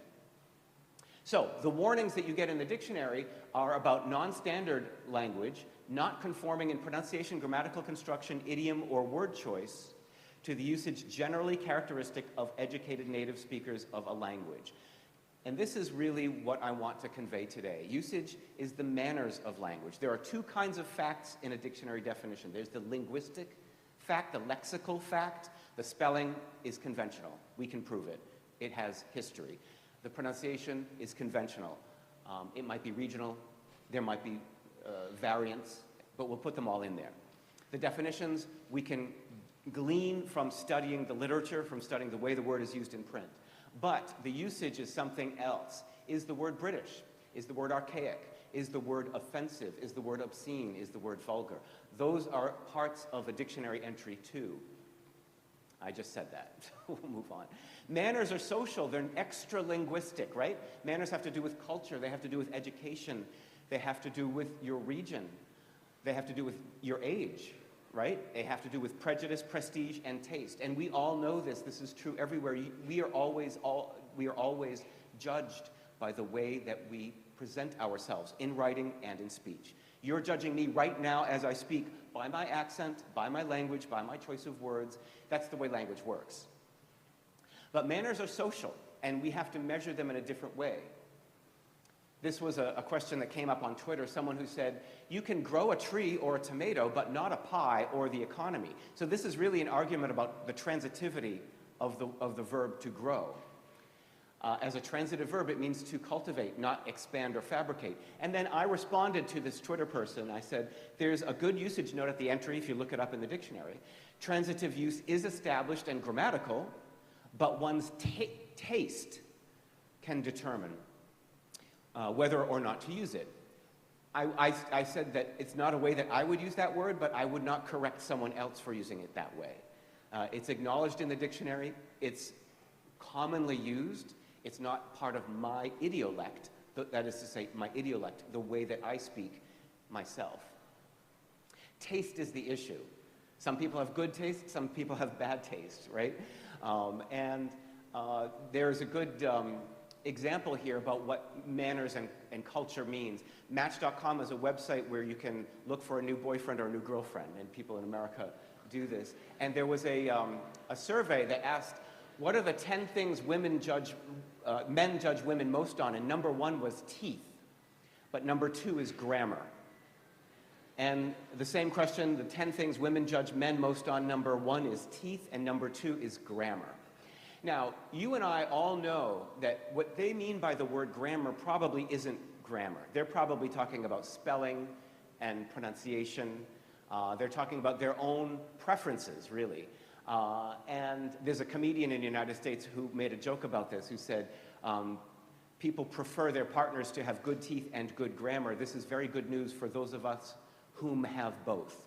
So the warnings that you get in the dictionary are about non-standard language, not conforming in pronunciation, grammatical construction, idiom, or word choice to the usage generally characteristic of educated native speakers of a language. And this is really what I want to convey today. Usage is the manners of language. There are two kinds of facts in a dictionary definition. There's the linguistic fact, the lexical fact. The spelling is conventional. We can prove it. It has history. The pronunciation is conventional. It might be regional. There might be variants, but we'll put them all in there. The definitions we can glean from studying the literature, from studying the way the word is used in print. But the usage is something else. Is the word British? Is the word archaic? Is the word offensive? Is the word obscene? Is the word vulgar? Those are parts of a dictionary entry too. I just said that. We'll move on. Manners are social. They're extra-linguistic, right? Manners have to do with culture. They have to do with education. They have to do with your region. They have to do with your age, right? They have to do with prejudice, prestige, and taste. And we all know this. This is true everywhere. We are always judged by the way that we present ourselves in writing and in speech. You're judging me right now as I speak by my accent, by my language, by my choice of words. That's the way language works. But manners are social, and we have to measure them in a different way. This was a question that came up on Twitter, someone who said, you can grow a tree or a tomato, but not a pie or the economy. So this is really an argument about the transitivity of the verb to grow. As a transitive verb, it means to cultivate, not expand or fabricate. And then I responded to this Twitter person. I said, there's a good usage note at the entry if you look it up in the dictionary. Transitive use is established and grammatical, but one's taste can determine whether or not to use it. I said that it's not a way that I would use that word, but I would not correct someone else for using it that way. It's acknowledged in the dictionary. It's commonly used. It's not part of my idiolect, that is to say, my idiolect, the way that I speak myself. Taste is the issue. Some people have good taste, some people have bad taste, right? There's a good example here about what manners and culture means. Match.com is a website where you can look for a new boyfriend or a new girlfriend, and people in America do this. And there was a survey that asked, what are the 10 things men judge women most on? And number 1 was teeth, but number 2 is grammar. And the same question, the 10 things women judge men most on, number 1 is teeth, and number 2 is grammar. Now, you and I all know that what they mean by the word grammar probably isn't grammar. They're probably talking about spelling and pronunciation. They're talking about their own preferences, really. And there's a comedian in the United States who made a joke about this, who said, people prefer their partners to have good teeth and good grammar. This is very good news for those of us whom have both.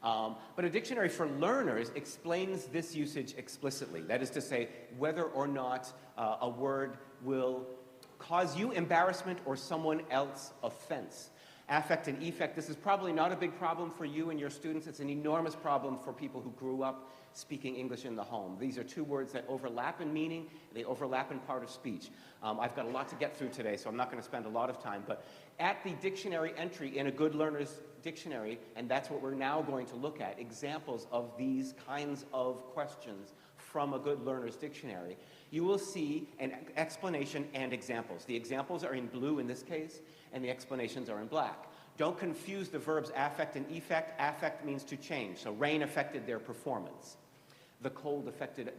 But a dictionary for learners explains this usage explicitly. That is to say, whether or not a word will cause you embarrassment or someone else offense. Affect and effect, this is probably not a big problem for you and your students. It's an enormous problem for people who grew up speaking English in the home. These are two words that overlap in meaning. They overlap in part of speech. I've got a lot to get through today, so I'm not going to spend a lot of time. But at the dictionary entry in a good learner's dictionary, and that's what we're now going to look at, examples of these kinds of questions from a good learner's dictionary, you will see an explanation and examples. The examples are in blue in this case, and the explanations are in black. Don't confuse the verbs affect and effect. Affect means to change. So rain affected their performance. The cold affected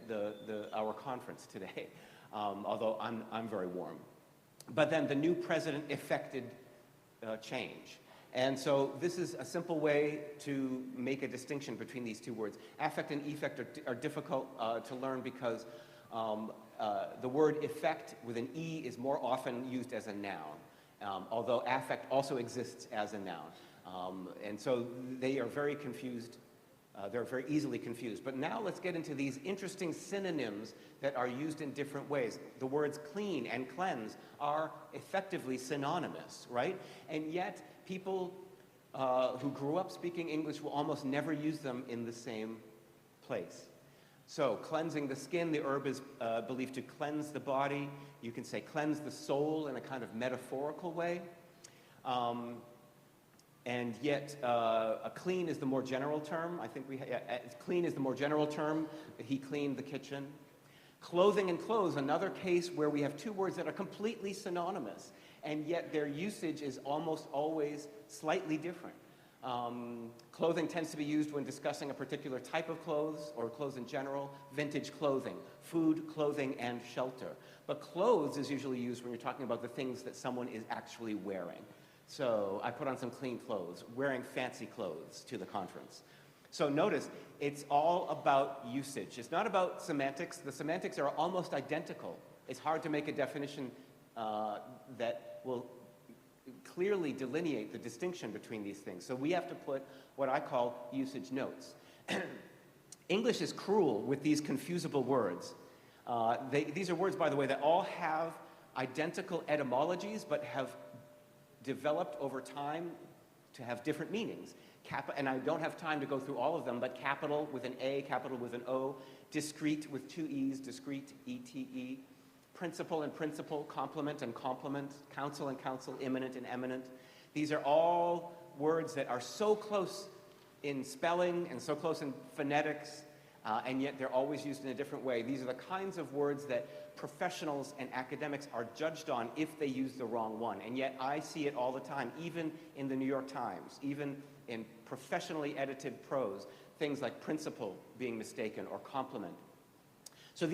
our conference today, although I'm very warm. But then the new president affected change. And so this is a simple way to make a distinction between these two words. Affect and effect are difficult to learn because the word effect with an E is more often used as a noun, although affect also exists as a noun. And so they are very confused. They're very easily confused. But now let's get into these interesting synonyms that are used in different ways. The words clean and cleanse are effectively synonymous, right? And yet people who grew up speaking English will almost never use them in the same place. So cleansing the skin, the herb is believed to cleanse the body. You can say cleanse the soul in a kind of metaphorical way. And yet, a clean is the more general term. I think clean is the more general term. He cleaned the kitchen. Clothing and clothes, another case where we have two words that are completely synonymous, and yet their usage is almost always slightly different. Clothing tends to be used when discussing a particular type of clothes or clothes in general. Vintage clothing, food, clothing, and shelter. But clothes is usually used when you're talking about the things that someone is actually wearing. So I put on some clean clothes, wearing fancy clothes to the conference. So notice, it's all about usage. It's not about semantics. The semantics are almost identical. It's hard to make a definition that will clearly delineate the distinction between these things. So we have to put what I call usage notes. English is cruel with these confusable words. These are words, by the way, that all have identical etymologies, but have developed over time to have different meanings. And I don't have time to go through all of them, but capital with an A, capital with an O, discrete with two E's, discrete, E-T-E, principal and principal, complement and complement, counsel and counsel, imminent and eminent. These are all words that are so close in spelling and so close in phonetics, and yet they're always used in a different way. These are the kinds of words that professionals and academics are judged on if they use the wrong one. And yet I see it all the time, even in the New York Times, even in professionally edited prose, things like principal being mistaken or complement. So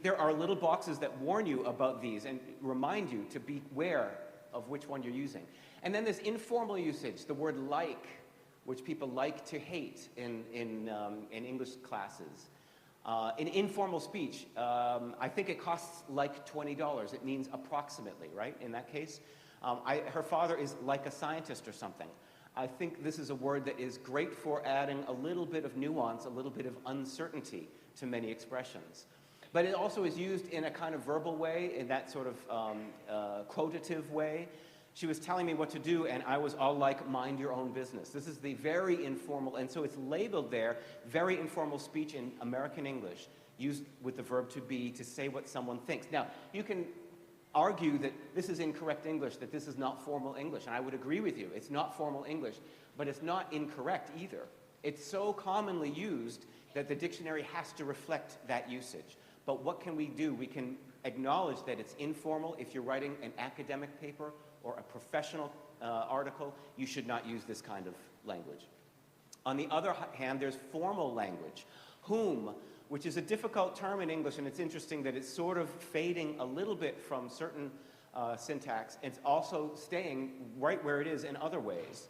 there are little boxes that warn you about these and remind you to beware of which one you're using. And then there's informal usage, the word like, which people like to hate in English classes. In informal speech, I think it costs like $20. It means approximately, right, in that case? Her father is like a scientist or something. I think this is a word that is great for adding a little bit of nuance, a little bit of uncertainty to many expressions. But it also is used in a kind of verbal way, in that sort of quotative way. She was telling me what to do, and I was all like, mind your own business. This is the very informal, and so it's labeled there, very informal speech in American English, used with the verb to be to say what someone thinks. Now, you can argue that this is incorrect English, that this is not formal English, and I would agree with you. It's not formal English, but it's not incorrect either. It's so commonly used that the dictionary has to reflect that usage. But what can we do? We can acknowledge that it's informal. If you're writing an academic paper or a professional article, you should not use this kind of language. On the other hand, there's formal language. Whom, which is a difficult term in English, and it's interesting that it's sort of fading a little bit from certain syntax. It's also staying right where it is in other ways.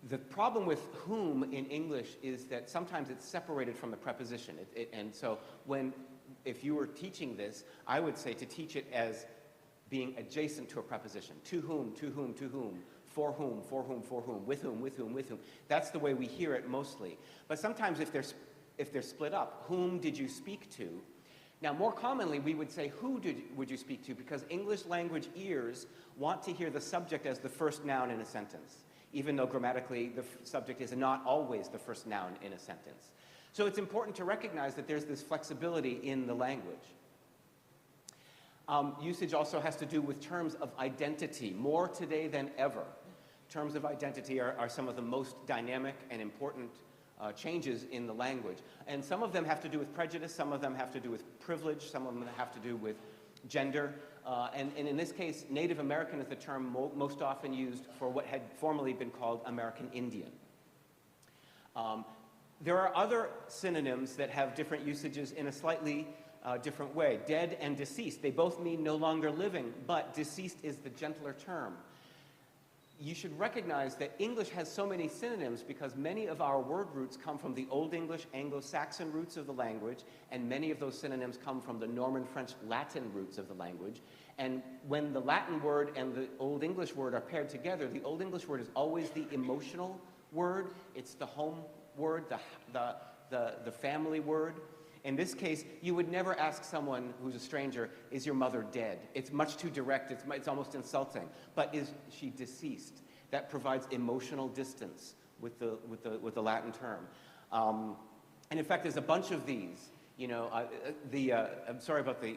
The problem with whom in English is that sometimes it's separated from the preposition. And so if you were teaching this, I would say to teach it as being adjacent to a preposition. To whom, to whom, to whom. For whom, for whom, for whom. With whom, with whom, with whom. That's the way we hear it mostly. But sometimes if they're split up, whom did you speak to? Now, more commonly, we would say, would you speak to? Because English language ears want to hear the subject as the first noun in a sentence, even though grammatically the subject is not always the first noun in a sentence. So it's important to recognize that there's this flexibility in the language. Usage also has to do with terms of identity, more today than ever. Terms of identity are some of the most dynamic and important changes in the language. And some of them have to do with prejudice, some of them have to do with privilege, some of them have to do with gender. And in this case, Native American is the term most often used for what had formerly been called American Indian. There are other synonyms that have different usages in a slightly different way. Dead and deceased, they both mean no longer living, but deceased is the gentler term. You should recognize that English has so many synonyms because many of our word roots come from the Old English Anglo-Saxon roots of the language, and many of those synonyms come from the Norman French Latin roots of the language. And when the Latin word and the Old English word are paired together, the Old English word is always the emotional word. It's the home word, the family word. In this case, you would never ask someone who's a stranger, is your mother dead? It's much too direct, it's almost insulting. But is she deceased? That provides emotional distance with the Latin term. And in fact, there's a bunch of these. You know, I'm sorry about the,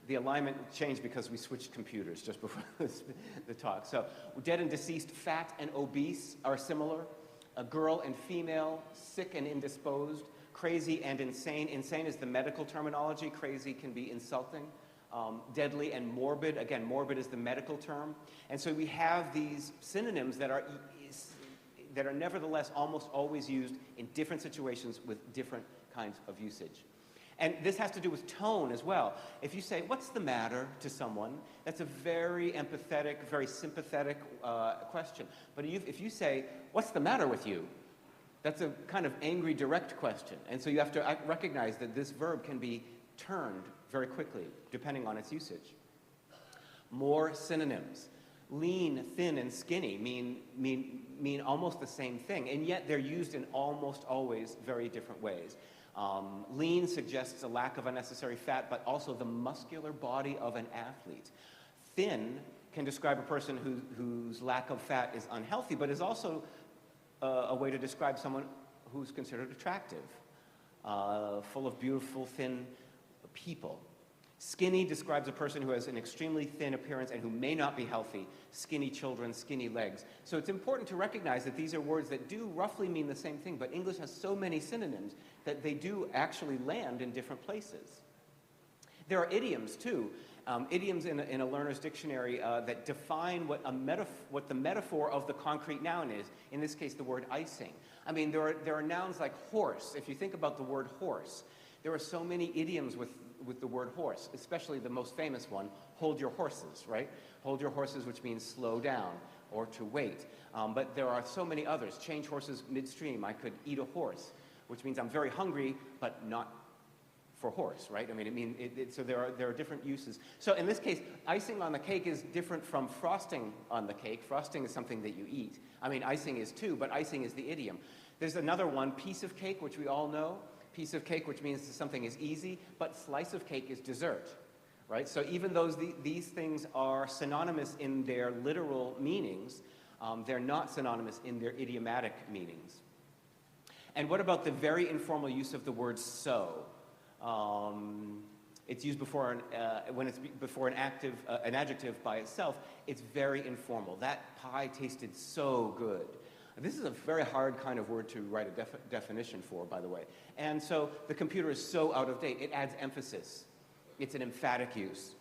the alignment changed because we switched computers just before the talk. So dead and deceased, fat and obese are similar. Girl and female, sick and indisposed. Crazy and insane. Insane is the medical terminology. Crazy can be insulting. Deadly and morbid. Again, morbid is the medical term. And so we have these synonyms that are nevertheless almost always used in different situations with different kinds of usage. And this has to do with tone as well. If you say, what's the matter to someone, that's a very empathetic, very sympathetic question. But if you say, what's the matter with you? That's a kind of angry, direct question. And so you have to recognize that this verb can be turned very quickly, depending on its usage. More synonyms. Lean, thin, and skinny mean almost the same thing, and yet they're used in almost always very different ways. Lean suggests a lack of unnecessary fat, but also the muscular body of an athlete. Thin can describe a person whose lack of fat is unhealthy, but is also a way to describe someone who's considered attractive, full of beautiful, thin people. Skinny describes a person who has an extremely thin appearance and who may not be healthy. Skinny children, skinny legs. So it's important to recognize that these are words that do roughly mean the same thing, but English has so many synonyms that they do actually land in different places. There are idioms, too. Idioms in a learner's dictionary that define what the metaphor of the concrete noun is, in this case the word icing. I mean, there are nouns like horse. If you think about the word horse, there are so many idioms with the word horse, especially the most famous one, hold your horses, right? Hold your horses, which means slow down or to wait. But there are so many others. Change horses midstream. I could eat a horse, which means I'm very hungry, but not for horse, right? I mean, so there are different uses. So in this case, icing on the cake is different from frosting on the cake. Frosting is something that you eat. I mean, icing is too, but icing is the idiom. There's another one, piece of cake, which we all know. Piece of cake, which means something is easy, but slice of cake is dessert, right? So even though these things are synonymous in their literal meanings, they're not synonymous in their idiomatic meanings. And what about the very informal use of the word so? It's used before when it's before an adjective by itself. It's very informal. That pie tasted so good. This is a very hard kind of word to write a definition for, by the way. And so the computer is so out of date. It adds emphasis. It's an emphatic use.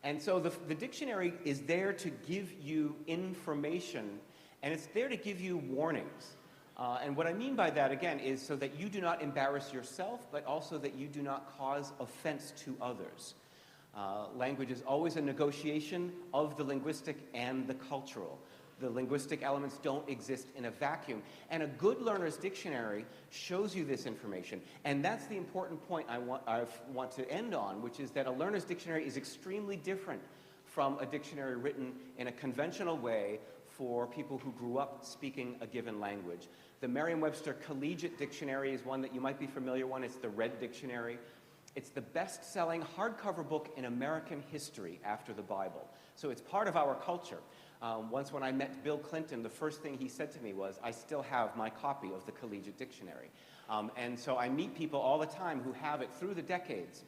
And so the dictionary is there to give you information, and it's there to give you warnings. And what I mean by that, again, is so that you do not embarrass yourself, but also that you do not cause offense to others. Language is always a negotiation of the linguistic and the cultural. The linguistic elements don't exist in a vacuum. And a good learner's dictionary shows you this information. And that's the important point I want to end on, which is that a learner's dictionary is extremely different from a dictionary written in a conventional way for people who grew up speaking a given language. The Merriam-Webster Collegiate Dictionary is one that you might be familiar with. It's the Red Dictionary. It's the best-selling hardcover book in American history after the Bible. So it's part of our culture. Once when I met Bill Clinton, the first thing he said to me was, I still have my copy of the Collegiate Dictionary. And so I meet people all the time who have it through the decades.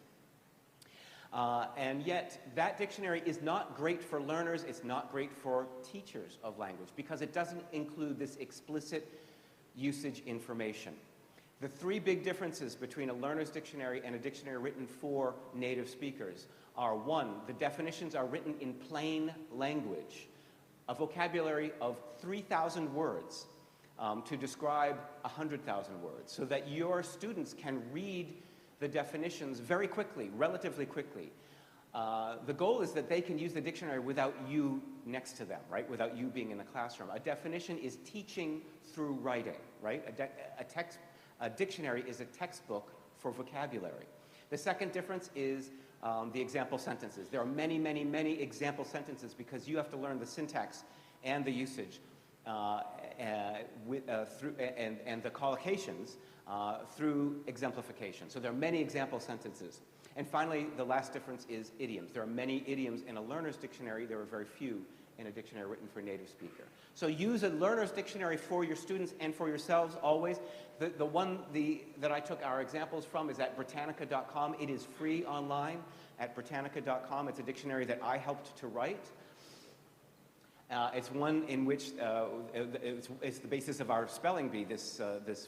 And yet, that dictionary is not great for learners, it's not great for teachers of language, because it doesn't include this explicit usage information. The three big differences between a learner's dictionary and a dictionary written for native speakers are, one, the definitions are written in plain language, a vocabulary of 3,000 words to describe 100,000 words, so that your students can read the definitions very quickly, relatively quickly. The goal is that they can use the dictionary without you next to them, right? Without you being in the classroom. A definition is teaching through writing, right? A dictionary is a textbook for vocabulary. The second difference is the example sentences. There are many, many, many example sentences because you have to learn the syntax and the usage and the collocations through exemplification. So there are many example sentences. And finally, the last difference is idioms. There are many idioms in a learner's dictionary. There are very few in a dictionary written for a native speaker. So use a learner's dictionary for your students and for yourselves always. The one that I took our examples from is at Britannica.com. It is free online at Britannica.com. It's a dictionary that I helped to write. It's one in which it's the basis of our spelling bee this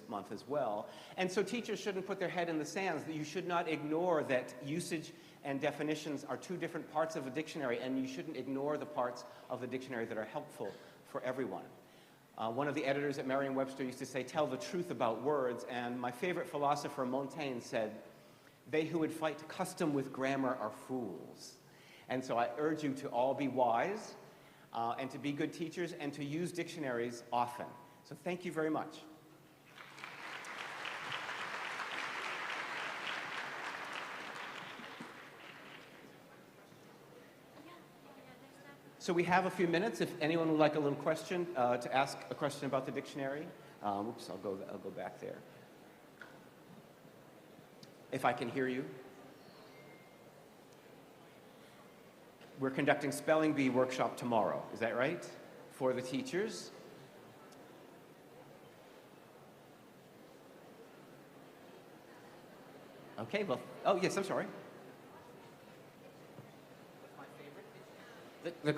month as well. And so teachers shouldn't put their head in the sands. You should not ignore that usage and definitions are two different parts of a dictionary, and you shouldn't ignore the parts of the dictionary that are helpful for everyone. One of the editors at Merriam-Webster used to say, tell the truth about words, and my favorite philosopher, Montaigne, said, they who would fight custom with grammar are fools. And so I urge you to all be wise, and to be good teachers, and to use dictionaries often. So thank you very much. So we have a few minutes. If anyone would like a little question, to ask a question about the dictionary. Oops, I'll go back there. If I can hear you. We're conducting Spelling Bee workshop tomorrow. Is that right? For the teachers. Okay, well, oh yes, I'm sorry. The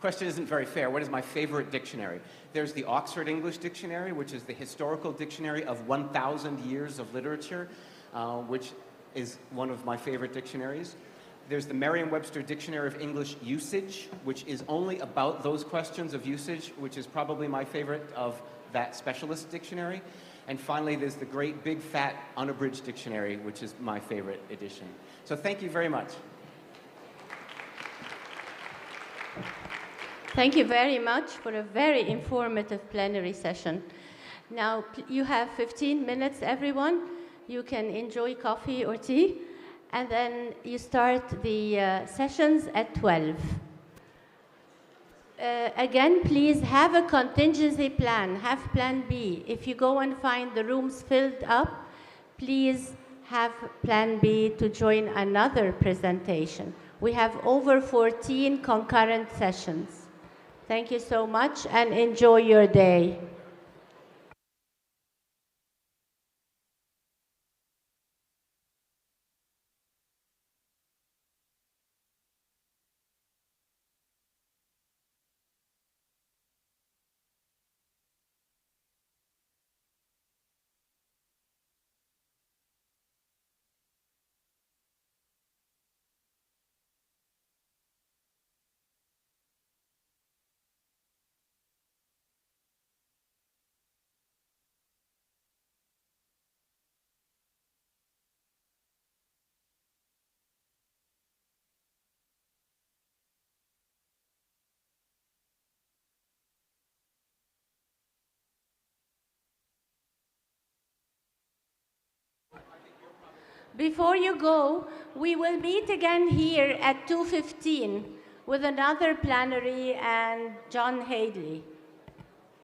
question isn't very fair. What is my favorite dictionary? There's the Oxford English Dictionary, which is the historical dictionary of 1,000 years of literature, which is one of my favorite dictionaries. There's the Merriam-Webster Dictionary of English Usage, which is only about those questions of usage, which is probably my favorite of that specialist dictionary. And finally, there's the great big fat unabridged dictionary, which is my favorite edition. So thank you very much. Thank you very much for a very informative plenary session. Now, you have 15 minutes, everyone. You can enjoy coffee or tea, and then you start the sessions at 12. Again, please have a contingency plan, have plan B. If you go and find the rooms filled up, please have plan B to join another presentation. We have over 14 concurrent sessions. Thank you so much, and enjoy your day. Before you go, we will meet again here at 2:15 with another plenary and John Haley.